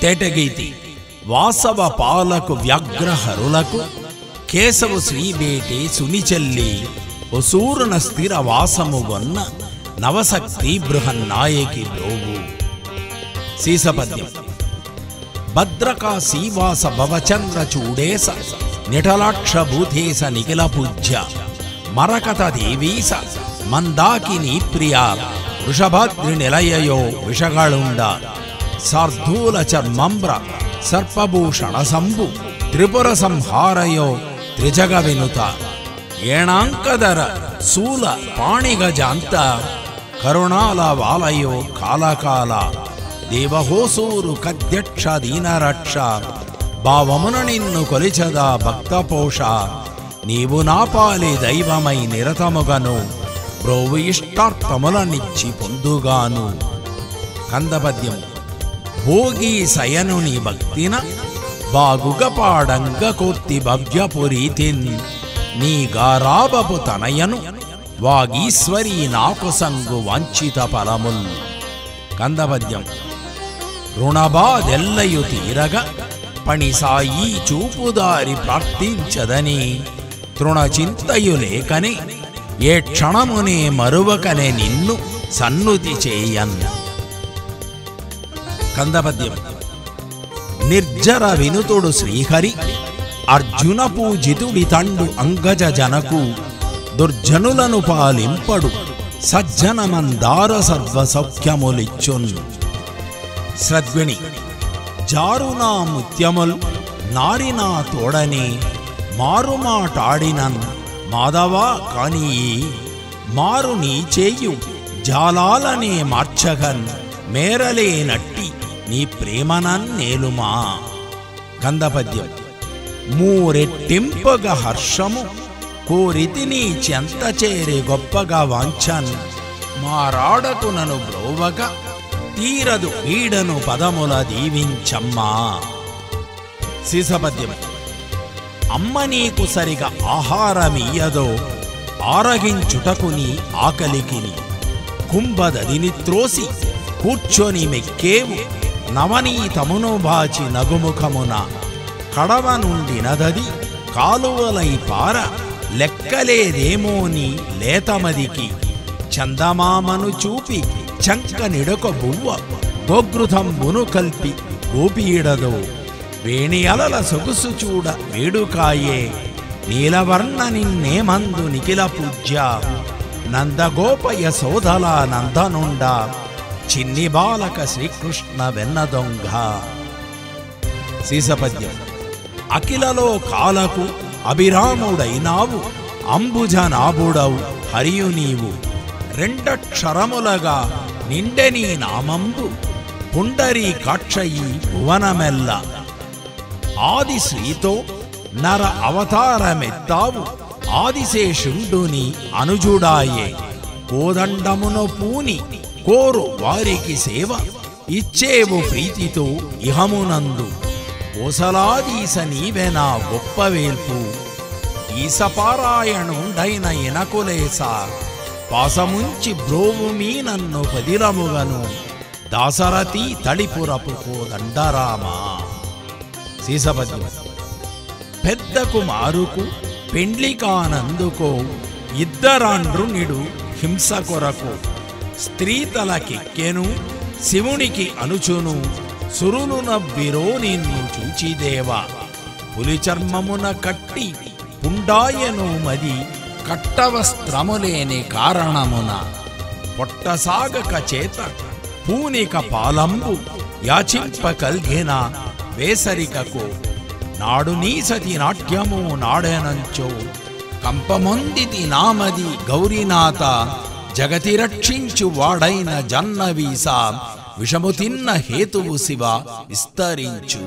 తేటగీతి వాసవ పాలకు వ్యాఘ్రహరులకు కేశవు శ్రీబేటి సునిచెల్లి ఒసూరున స్థిర వాసముగొన్న నవశక్తి బృహన్నాయకి బ్రోవు. సీసపద్యం. భద్రకాశీవాస భవచంద్ర చూడేశ నిఠలాక్ష భూతేశ నిఖిల పూజ్య మరకత దేవీస మందాకిని ప్రియ వృషభాద్రి నిలయయో విషగాళుండ సార్ధూల చర్మంబ్ర సర్పభూషణ సంభు త్రిపుర సంహారయో త్రిజగ వినుత ఏణాంకధర శూల పాణిగజాంత కరుణాల వాలయో కాలకాల దేవహోసూరు కద్యక్ష దీనరక్ష భావమున నిన్ను కొలిచదా భక్తపోష నీవు నాపాలి దైవమై నిరతముగను బ్రోవు ఇష్టార్థములనిచ్చి పొందుగాను. కందపద్యం. భోగి సయనుని భక్తిన బాగుగ పాడంగ కోర్తి భవ్యపురీతిన్ నీ గారాబపు తనయను వాగీశ్వరీ నాకు సంగు వాంఛిత ఫలముల్. కందపద్యం. రుణబాదెల్లయు తీరగ పణిసాయి చూపుదారి ప్రార్థించదని తృణచింతయు లేకనే ఏ క్షణమునే మరువకనే నిన్ను సన్నుతి చేయన్. కందపద్యం. నిర్జర వినుతుడు శ్రీహరి అర్జున పూజితుడి తండు అంగజ జనకు దుర్జనులను పాలింపడు సజ్జన మందార సర్వ సౌఖ్యములిచ్చున్. శ్రద్విణి. జారునా ముత్యముల్ నారినా తోడని మారుమాటాడినన్ మాధవా కాని మారు నీ చేయు జాలాలనే మార్చగన్ మేరలే నట్టి నీ ప్రేమనన్ నేలుమా. కందపద్యం. మూరెట్టింపగ హర్షము కోరితి నీ చెంత చేరి గొప్పగా వాంఛన్ మారాడకు నను బ్రోవక తీరదు పీడను పదముల దీవించమ్మా. సీసపద్యం. అమ్మ నీకు సరిగా ఆహారమియ్యదో ఆరగించుటకు నీ ఆకలికిని కుంభదదిని త్రోసి కూర్చొని మెక్కేవు నవనీతమును బాచి నగుముఖమున కడవ నుండి నదది కాలువలై పార లెక్కలేదేమో నీ లేతమదికి చందమామను చూపి చంక నిడొక బువ్వ గోగృతంబును కల్పి గోపీడదో వేణి అలల సొగుసు చూడ వేడుకాయే నీలవర్ణ నిన్నేమందు నిఖిల పూజ్య నందగోపయ సోదల నందనుండ చిన్ని బాలక శ్రీకృష్ణ వెన్న దొంగ. సీసపద్యం. అఖిలలో కాలకు అభిరాముడైనావు అంబుజనాభుడవు హరియు నీవు రెండక్షరములగా నిండెనీ నామంబు పుండరీ కాక్షయి భువనమెల్ల ఆది శ్రీతో నర అవతారమెత్తావు ఆదిశేషుండుని అనుజుడాయే కోదండమును పూని కోరు వారికి సేవ ఇచ్చేవు ప్రీతితో ఇహమునందు కోసలాదీస నీవెనా గొప్పవేల్పు ఈసపారాయణుండైన ఎనకులేస పాసముంచి బ్రోవుమీ నన్ను పదిలముగను దాసరథి తడిపురపు కోదండరామా. సీసపద్యం. పెద్ద కుమారుకు పెండ్లి కానందుకో ఇద్దరాండ్రు నిడు హింస కొరకు స్త్రీతలకెక్కెను శివునికి అనుచును సురులు నవ్విరో నిన్ను చూచిదేవా పులి చర్మమున కట్టి పుండాయను మది కట్టవస్త్రములేని కారణమున పొట్టసాగక చేత పూనిక పాలంబు యాచింప కల్గిన వేసరికకు నాడు నీ సతి నాట్యము నాడెనంచో కంపమొందితి నామది గౌరీనాథ జగతి రక్షించు వాడైన జన్నవీస విషము తిన్న హేతువు శివ విస్తరించు.